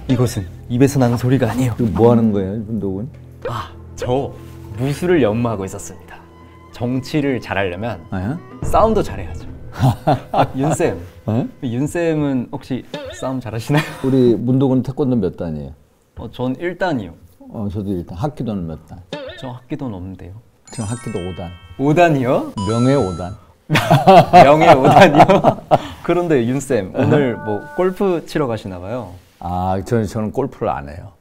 이것은 입에서 나는 소리가 아니에요. 뭐 하는 거예요, 문독은? 저 무술을 연마하고 있었습니다. 정치를 잘하려면 아, 싸움도 잘해야죠. 윤쌤, 윤쌤은 혹시 싸움 잘하시나요? 우리 문독은 태권도 몇 단이에요? 전 1단이요. 저도 일단 학기도는 몇 단? 저 학기도는 없는데요. 저 학기도 5단. 5단이요? 명예 5단. 명예 5단이요? 그런데 윤쌤, 오늘 뭐 골프 치러 가시나 봐요. 저는 골프를 안 해요.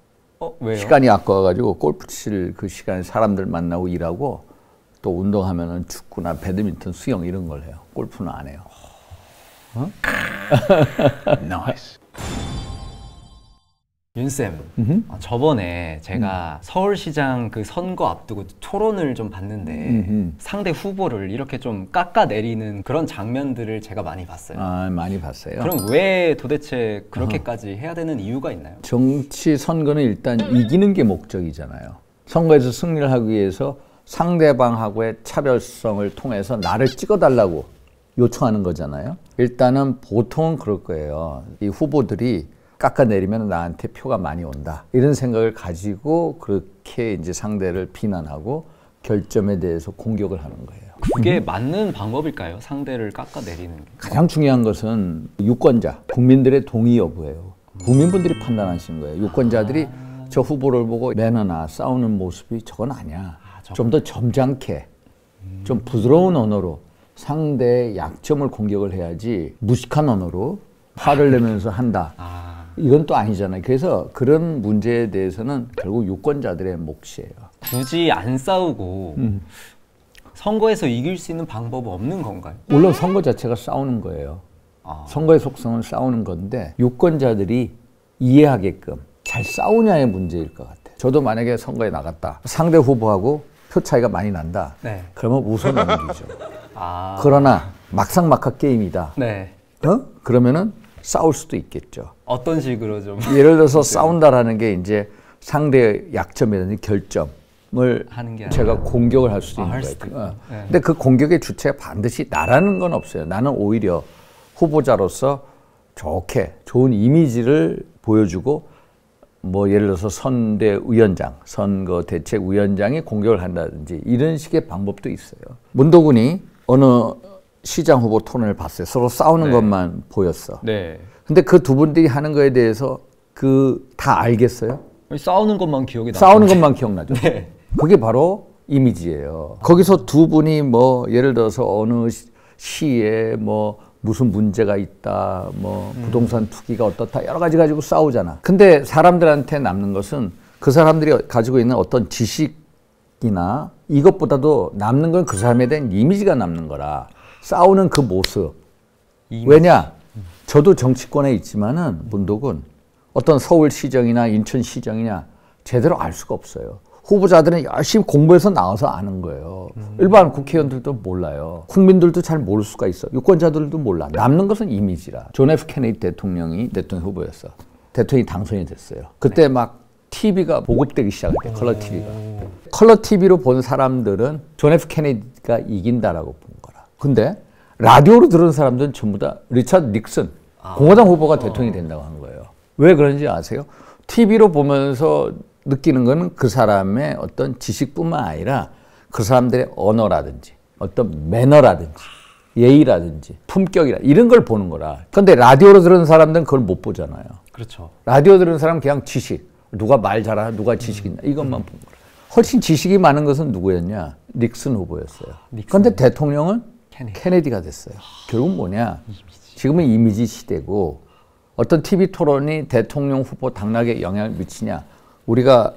왜요? 시간이 아까워가지고 골프 칠 그 시간에 사람들 만나고 일하고 또 운동하면은 축구나 배드민턴, 수영 이런 걸 해요. 골프는 안 해요. 나이스. 윤쌤, 저번에 제가 서울시장 그 선거 앞두고 토론을 좀 봤는데 상대 후보를 이렇게 좀 깎아내리는 그런 장면들을 제가 많이 봤어요. 많이 봤어요. 그럼 왜 도대체 그렇게까지 해야 되는 이유가 있나요? 정치 선거는 일단 이기는 게 목적이잖아요. 선거에서 승리를 하기 위해서 상대방하고의 차별성을 통해서 나를 찍어달라고 요청하는 거잖아요. 일단은 보통은 그럴 거예요. 이 후보들이 깎아내리면 나한테 표가 많이 온다, 이런 생각을 가지고 그렇게 이제 상대를 비난하고 결점에 대해서 공격을 하는 거예요. 그게 맞는 방법일까요? 상대를 깎아내리는 게? 가장 중요한 것은 유권자, 국민들의 동의 여부예요. 국민분들이 판단하시는 거예요. 유권자들이 저 후보를 보고 매너나 싸우는 모습이 저건 아니야. 좀 더 점잖게, 좀 부드러운 언어로 상대의 약점을 공격을 해야지 무식한 언어로 화를 내면서 한다. 이건 또 아니잖아요. 그래서 그런 문제에 대해서는 결국 유권자들의 몫이에요. 굳이 안 싸우고 선거에서 이길 수 있는 방법은 없는 건가요? 물론 선거 자체가 싸우는 거예요. 선거의 속성은 싸우는 건데 유권자들이 이해하게끔 잘 싸우냐의 문제일 것 같아요. 저도 만약에 선거에 나갔다, 상대 후보하고 표 차이가 많이 난다. 네. 그러면 우선 넘기죠. 그러나 막상막하 게임이다. 네. 그러면은 싸울 수도 있겠죠. 어떤 식으로 좀? 예를 들어서 싸운다라는 게 이제 상대의 약점이라든지 결점을 하는 게 제가 공격을 할 수도 있는 거예요. 네. 근데 그 공격의 주체가 반드시 나라는 건 없어요. 나는 오히려 후보자로서 좋은 이미지를 보여주고, 뭐 예를 들어서 선대위원장, 선거대책위원장이 공격을 한다든지 이런 식의 방법도 있어요. 문도군이 어느 시장 후보 토론을 봤어요. 서로 싸우는 것만 보였어. 네. 근데 그 두 분들이 하는 거에 대해서 다 알겠어요? 싸우는 것만 기억이 나요. 싸우는 것만 기억나죠. 네. 그게 바로 이미지예요. 거기서 두 분이 뭐 예를 들어서 어느 시에 뭐 무슨 문제가 있다, 뭐 부동산 투기가 어떻다, 여러 가지 가지고 싸우잖아. 근데 사람들한테 남는 것은 그 사람들이 가지고 있는 어떤 지식이나 이것보다도 남는 건 그 사람에 대한 이미지가 남는 거라. 싸우는 그 모습. 왜냐? 저도 정치권에 있지만은 문독은 어떤 서울시정이나 인천시정이냐 제대로 알 수가 없어요. 후보자들은 열심히 공부해서 나와서 아는 거예요. 일반 국회의원들도 몰라요. 국민들도 잘 모를 수가 있어. 유권자들도 몰라. 남는 것은 이미지라. 존 F 케네디 대통령이 대통령 후보였어. 대통령이 당선이 됐어요. 그때 막 TV가 보급되기 시작했대. 컬러 TV가. 컬러 TV로 본 사람들은 존 F 케네디가 이긴다라고 본 거라. 근데 라디오로 들은 사람들은 전부 다 리처드 닉슨, 공화당 후보가 대통령이 된다고 한 거예요. 왜 그런지 아세요? TV로 보면서 느끼는 거는 그 사람의 어떤 지식뿐만 아니라 그 사람들의 언어라든지 어떤 매너라든지 예의라든지 품격이라 이런 걸 보는 거라. 근데 라디오로 들은 사람들은 그걸 못 보잖아요. 그렇죠. 라디오 들은 사람은 그냥 지식, 누가 말 잘하나, 누가 지식 있나 이것만 본 거라. 훨씬 지식이 많은 것은 누구였냐? 닉슨 후보였어요. 그런데 대통령은 케네디가 됐어요. 결국 뭐냐? 지금은 이미지 시대고 어떤 TV 토론이 대통령 후보 당락에 영향을 미치냐? 우리가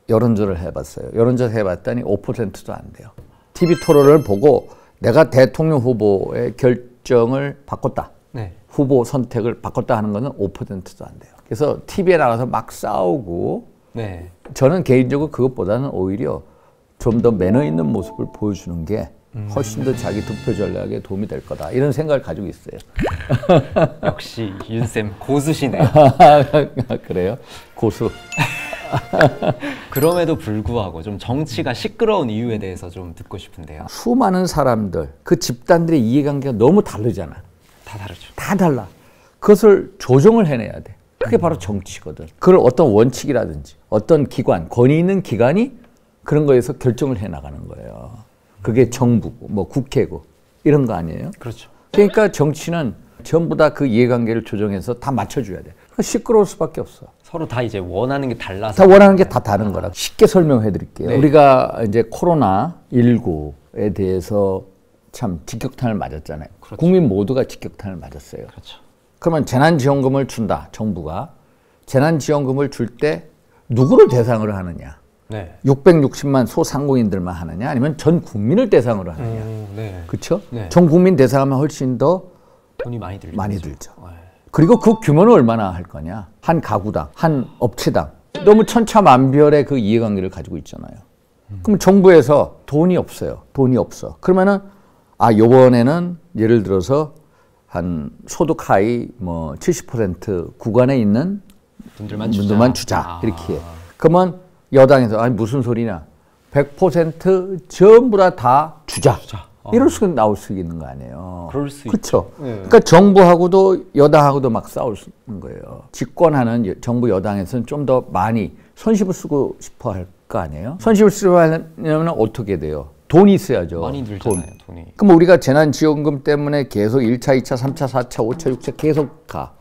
여론조사를 해봤어요. 여론조사 해봤더니 5%도 안 돼요. TV 토론을 보고 내가 대통령 후보의 결정을 바꿨다. 네. 후보 선택을 바꿨다 하는 것은 5%도 안 돼요. 그래서 TV에 나가서 막 싸우고 네. 저는 개인적으로 그것보다는 오히려 좀 더 매너 있는 모습을 보여주는 게 훨씬 더 자기 투표 전략에 도움이 될 거다. 이런 생각을 가지고 있어요. 역시 윤쌤 고수시네요. 그래요? 고수. 그럼에도 불구하고 좀 정치가 시끄러운 이유에 대해서 좀 듣고 싶은데요. 수많은 사람들, 그 집단들의 이해관계가 너무 다르잖아. 다 다르죠. 다 달라. 그것을 조정을 해내야 돼. 그게 바로 정치거든. 그걸 어떤 원칙이라든지 어떤 기관, 권위 있는 기관이 그런 거에서 결정을 해나가는 거예요. 그게 정부고 뭐 국회고 이런 거 아니에요? 그렇죠. 그러니까 정치는 전부 다 그 이해관계를 조정해서 다 맞춰줘야 돼. 시끄러울 수밖에 없어. 서로 다 이제 원하는 게 달라서. 다 원하는 게 다 다른 거라. 쉽게 설명해 드릴게요. 네. 우리가 이제 코로나19에 대해서 참 직격탄을 맞았잖아요. 그렇죠. 국민 모두가 직격탄을 맞았어요. 그렇죠. 그러면 재난지원금을 준다, 정부가. 재난지원금을 줄 때 누구를 대상으로 하느냐? 네. 660만 소상공인들만 하느냐? 아니면 전 국민을 대상으로 하느냐? 네. 그렇죠? 네. 전 국민 대상하면 훨씬 더 돈이 많이 들죠. 많이 들죠. 네. 그리고 그 규모는 얼마나 할 거냐? 한 가구당, 한 업체당. 너무 천차만별의 그 이해관계를 가지고 있잖아요. 그럼 정부에서 돈이 없어요. 돈이 없어. 그러면은 요번에는 예를 들어서 한 소득 하위 뭐 70% 구간에 있는 분들만 주자. 이렇게. 그러면 여당에서 아니 무슨 소리냐? 100% 전부 다 주자. 이럴 수 나올 수 있는 거 아니에요. 그럴 수 그렇죠. 네. 그러니까 정부하고도 여당하고도 막 싸울 수 있는 거예요. 집권하는 정부 여당에서는 좀 더 많이 손쉽을 쓰고 싶어 할 거 아니에요. 손쉽을 쓰고 하려면 어떻게 돼요? 돈이 있어야죠. 많이 들잖아요, 돈이. 그럼 우리가 재난지원금 때문에 계속 1차, 2차, 3차, 4차, 5차, 6차 계속 가.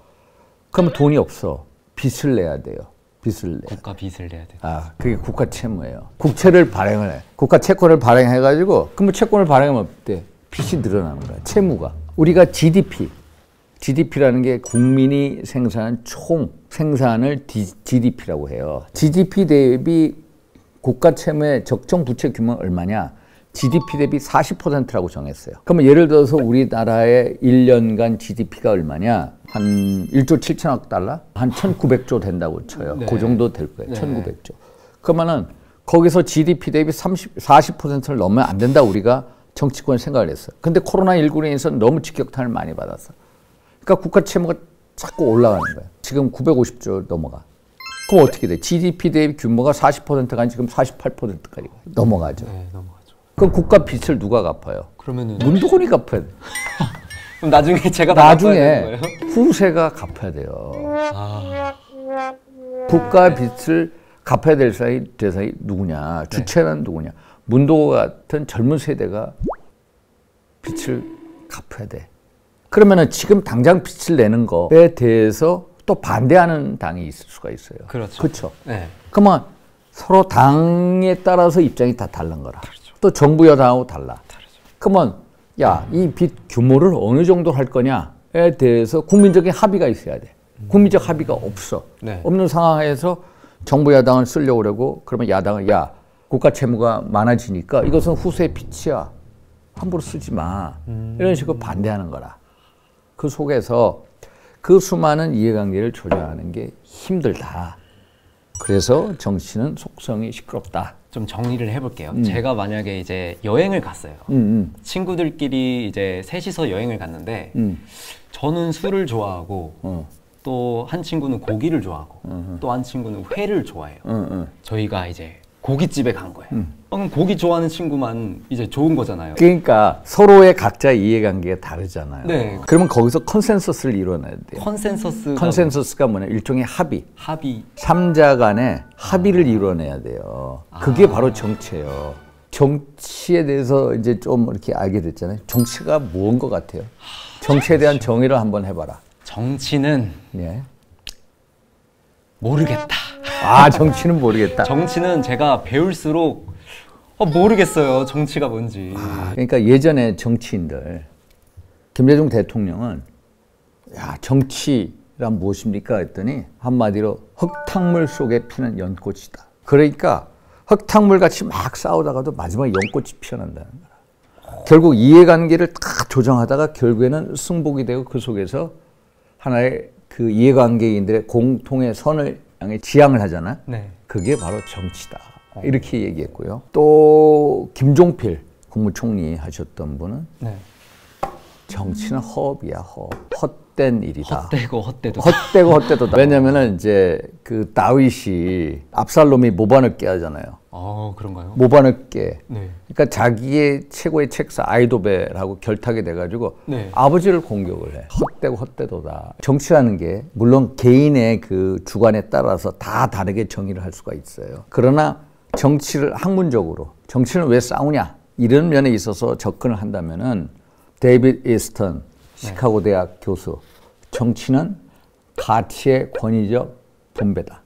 그러면 돈이 없어. 빚을 내야 돼요. 빚을 내. 국가 빚을 내야 돼요. 그게 국가 채무예요. 국채를 발행을 해. 국가 채권을 발행해가지고, 그럼 채권을 발행하면 어때? 빚이 늘어나는 거야. 채무가. 우리가 GDP라는 게 국민이 생산한 총 생산을 GDP라고 해요. GDP 대비 국가 채무의 적정 부채 규모는 얼마냐? GDP 대비 40%라고 정했어요. 그러면 예를 들어서 우리나라의 1년간 GDP가 얼마냐? 한 1조 7천억 달러? 한 1,900조 된다고 쳐요. 네. 그 정도 될 거예요. 네. 1,900조. 그러면은 거기서 GDP 대비 40%를 넘으면 안 된다 우리가 정치권이 생각을 했어요. 근데 코로나19로 인해서 너무 직격탄을 많이 받았어. 그러니까 국가 채무가 자꾸 올라가는 거예요. 지금 950조 넘어가. 그럼 어떻게 돼? GDP 대비 규모가 40%가 지금 48%까지 넘어가죠. 네, 넘어가죠. 그럼 국가 빚을 누가 갚아요? 그러면은 문두곤이 갚아야 돼. 그럼 나중에 제가 다 갚아야 되는 나중에 거예요? 후세가 갚아야 돼요. 국가 빚을 갚아야 될 대상이 누구냐? 주체는 누구냐? 문두곤 같은 젊은 세대가 빚을 갚아야 돼. 그러면은 지금 당장 빚을 내는 거에 대해서 또 반대하는 당이 있을 수가 있어요. 그렇죠. 그렇죠. 네. 그러면 서로 당에 따라서 입장이 다 다른 거라. 그렇죠. 또 정부 여당하고 달라. 다르죠. 그러면 야, 이 빚 규모를 어느 정도 할 거냐에 대해서 국민적인 합의가 있어야 돼. 국민적 합의가 없어. 네. 없는 상황에서 정부 야당을 쓰려고 그러고 그러면 야당은 야, 국가 채무가 많아지니까 이것은 후세의 빚이야. 함부로 쓰지 마. 이런 식으로 반대하는 거라. 그 속에서 그 수많은 이해관계를 조정하는 게 힘들다. 그래서 정치는 속성이 시끄럽다. 좀 정리를 해볼게요. 제가 만약에 이제 여행을 갔어요. 친구들끼리 이제 셋이서 여행을 갔는데 저는 술을 좋아하고 또 한 친구는 고기를 좋아하고 또 한 친구는 회를 좋아해요. 저희가 이제 고깃집에 간 거예요. 그럼 고기 좋아하는 친구만 이제 좋은 거잖아요. 그러니까 서로의 각자 이해관계가 다르잖아요. 네. 그러면 거기서 컨센서스를 이뤄내야 돼요. 컨센서스가 뭐냐? 일종의 합의. 삼자 간의 합의를 이뤄내야 돼요. 그게 바로 정치예요. 정치에 대해서 이제 좀 이렇게 알게 됐잖아요. 정치가 뭔 것 같아요? 정치에 대한 정의를 한번 해봐라. 정치는 모르겠다. 정치는 모르겠다. 정치는 제가 배울수록 모르겠어요. 정치가 뭔지. 그러니까 예전에 정치인들, 김대중 대통령은 야, 정치란 무엇입니까? 했더니 한마디로 흙탕물 속에 피는 연꽃이다. 그러니까 흙탕물 같이 막 싸우다가도 마지막에 연꽃이 피어난다는 거야. 결국 이해관계를 다 조정하다가 결국에는 승복이 되고 그 속에서 하나의 그 이해관계인들의 공통의 선을 향해 지향을 하잖아. 네. 그게 바로 정치다. 이렇게 얘기했고요. 또 김종필 국무총리 하셨던 분은 정치는 허업이야, 허업. 헛된 일이다. 헛되고 헛되도다. 왜냐면은 이제 그 다윗이 압살롬이 모반을 깨하잖아요. 그런가요? 모반을 깨. 네. 그러니까 자기의 최고의 책사 아이도벨하고 결탁이 돼가지고 네. 아버지를 공격을 해. 헛되고 헛되도다. 정치라는 게 물론 개인의 그 주관에 따라서 다 다르게 정의를 할 수가 있어요. 그러나 정치를 학문적으로 정치는 왜 싸우냐 이런 면에 있어서 접근을 한다면은 데이빗 이스턴 시카고 대학 교수, 정치는 가치의 권위적 분배다.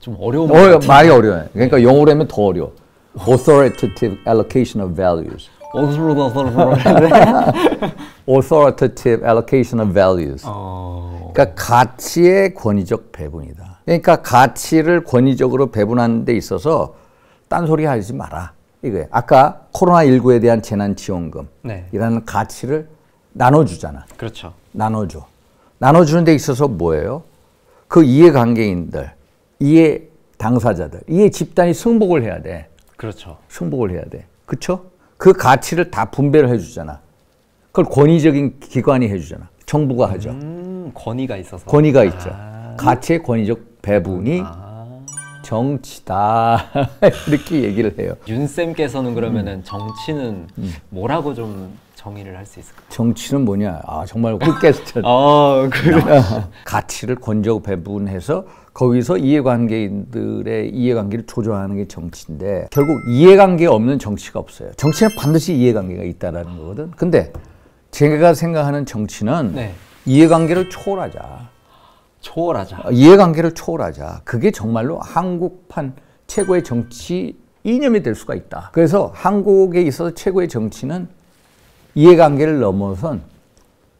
좀 어려운 말이 어려워요. 그러니까 영어로 하면 더 어려워. Authoritative allocation of values. Authoritative allocation of values. 그러니까 가치의 권위적 배분이다. 그러니까 가치를 권위적으로 배분하는 데 있어서 딴소리 하지 마라. 이거예요. 아까 코로나19에 대한 재난지원금이라는 가치를 나눠주잖아. 그렇죠. 나눠줘. 나눠주는 데 있어서 뭐예요? 그 이해관계인들, 이해 당사자들, 이해 집단이 승복을 해야 돼. 그렇죠. 승복을 해야 돼. 그렇죠? 그 가치를 다 분배를 해주잖아. 그걸 권위적인 기관이 해주잖아. 정부가 하죠. 권위가 있어서. 권위가 있죠. 가치의 권위적 배분이 정치다. 이렇게 얘기를 해요. 윤쌤께서는 그러면은 정치는 뭐라고 좀 정의를 할 수 있을까요? 정치는 뭐냐? 정말 꿀게스트. 가치를 권적 배분해서 거기서 이해관계인들의 이해관계를 조정하는 게 정치인데 결국 이해관계 없는 정치가 없어요. 정치는 반드시 이해관계가 있다라는 거거든. 근데 제가 생각하는 정치는 이해관계를 초월하자. 이해관계를 초월하자. 그게 정말로 한국판 최고의 정치 이념이 될 수가 있다. 그래서 한국에 있어서 최고의 정치는 이해관계를 넘어선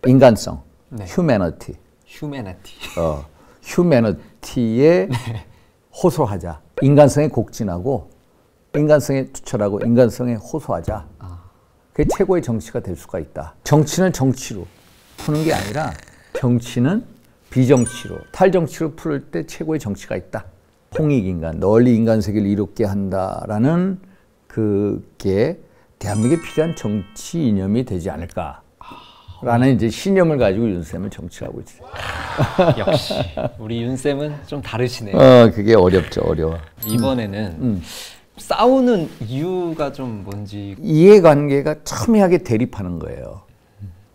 인간성, 휴머니티. 휴머니티에 호소하자. 인간성에 곡진하고 인간성에 투철하고 인간성에 호소하자. 그게 최고의 정치가 될 수가 있다. 정치는 정치로 푸는 게 아니라 정치는 비정치로, 탈정치로 풀 때 최고의 정치가 있다. 홍익인간, 널리 인간 세계를 이롭게 한다라는 그게 대한민국에 필요한 정치 이념이 되지 않을까라는 이제 신념을 가지고 윤쌤은 정치하고 있어요. 역시 우리 윤쌤은 좀 다르시네요. 그게 어렵죠, 어려워. 이번에는 싸우는 이유가 좀 뭔지. 이해관계가 첨예하게 대립하는 거예요.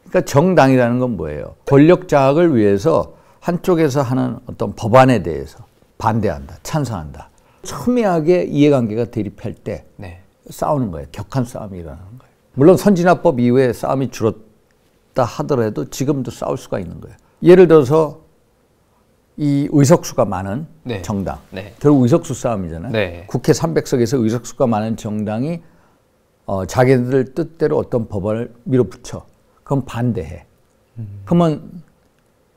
그러니까 정당이라는 건 뭐예요? 권력 장악을 위해서 한쪽에서 하는 어떤 법안에 대해서 반대한다, 찬성한다. 첨예하게 이해관계가 대립할 때 싸우는 거예요. 격한 싸움이 일어나는 거예요. 물론 선진화법 이후에 싸움이 줄었다 하더라도 지금도 싸울 수가 있는 거예요. 예를 들어서 이 의석수가 많은 정당. 결국 의석수 싸움이잖아요. 국회 300석에서 의석수가 많은 정당이 자기들 뜻대로 어떤 법안을 밀어붙여. 그럼 반대해. 그러면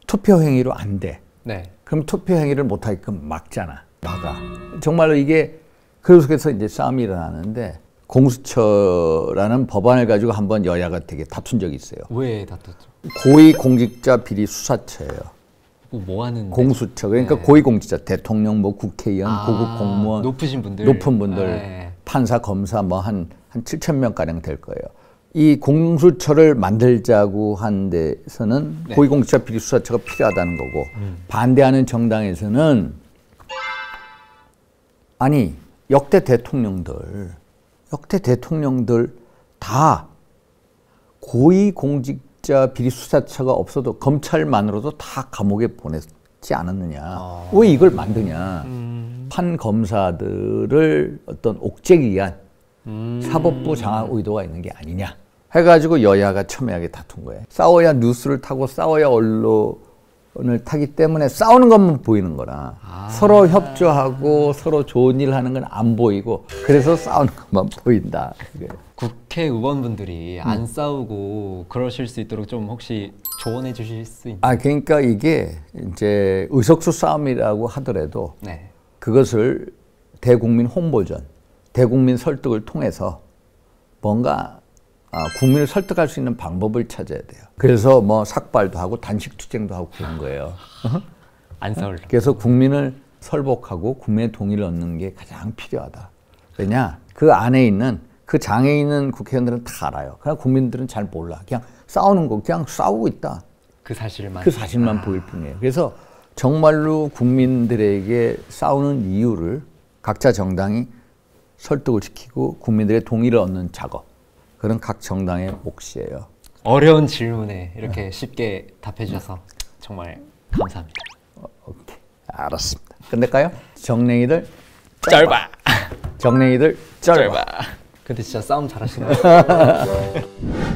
투표행위로 안 돼. 그럼 투표행위를 못하게끔 막잖아. 막아. 정말로 이게 그 속에서 이제 싸움이 일어나는데 공수처라는 법안을 가지고 한번 여야가 되게 다툰 적이 있어요. 왜 다투죠? 고위공직자 비리 수사처예요. 뭐 하는 공수처. 그러니까 고위공직자, 대통령, 뭐 국회의원, 고급 공무원, 높은 분들, 판사, 검사 뭐 한 7천 명 가량 될 거예요. 이 공수처를 만들자고 한 데서는 고위공직자 비리 수사처가 필요하다는 거고 반대하는 정당에서는 아니 역대 대통령들 다 고위공직자 비리 수사처가 없어도 검찰만으로도 다 감옥에 보냈지 않았느냐. 왜 이걸 만드냐. 판검사들을 어떤 옥죄기 위한 사법부 장악 의도가 있는 게 아니냐 해가지고 여야가 첨예하게 다툰 거예요. 싸워야 뉴스를 타고 싸워야 언론을 타기 때문에 싸우는 것만 보이는 거라 서로 협조하고 서로 좋은 일 하는 건 안 보이고 그래서 싸우는 것만 보인다. 국회의원분들이 안 싸우고 그러실 수 있도록 좀 혹시 조언해 주실 수 있나요? 그러니까 이게 이제 의석수 싸움이라고 하더라도 그것을 대국민 홍보전, 대국민 설득을 통해서 뭔가 국민을 설득할 수 있는 방법을 찾아야 돼요. 그래서 뭐 삭발도 하고 단식 투쟁도 하고 그런 거예요. 안 싸우려고. 그래서 국민을 설복하고 국민의 동의를 얻는 게 가장 필요하다. 왜냐? 그 안에 있는 그 장에 있는 국회의원들은 다 알아요. 그러나 국민들은 잘 몰라. 그냥 싸우는 거 그냥 싸우고 있다. 그 사실만 보일 뿐이에요. 그래서 정말로 국민들에게 싸우는 이유를 각자 정당이 설득을 시키고 국민들의 동의를 얻는 작업. 그런 각 정당의 몫이에요. 어려운 질문에 이렇게 쉽게 답해 주셔서 정말 감사합니다. 오케이. 알았습니다. 끝낼까요? 정냉이들 짧아. 정냉이들 짧아. 근데 진짜 싸움 잘하시는 것 같아요.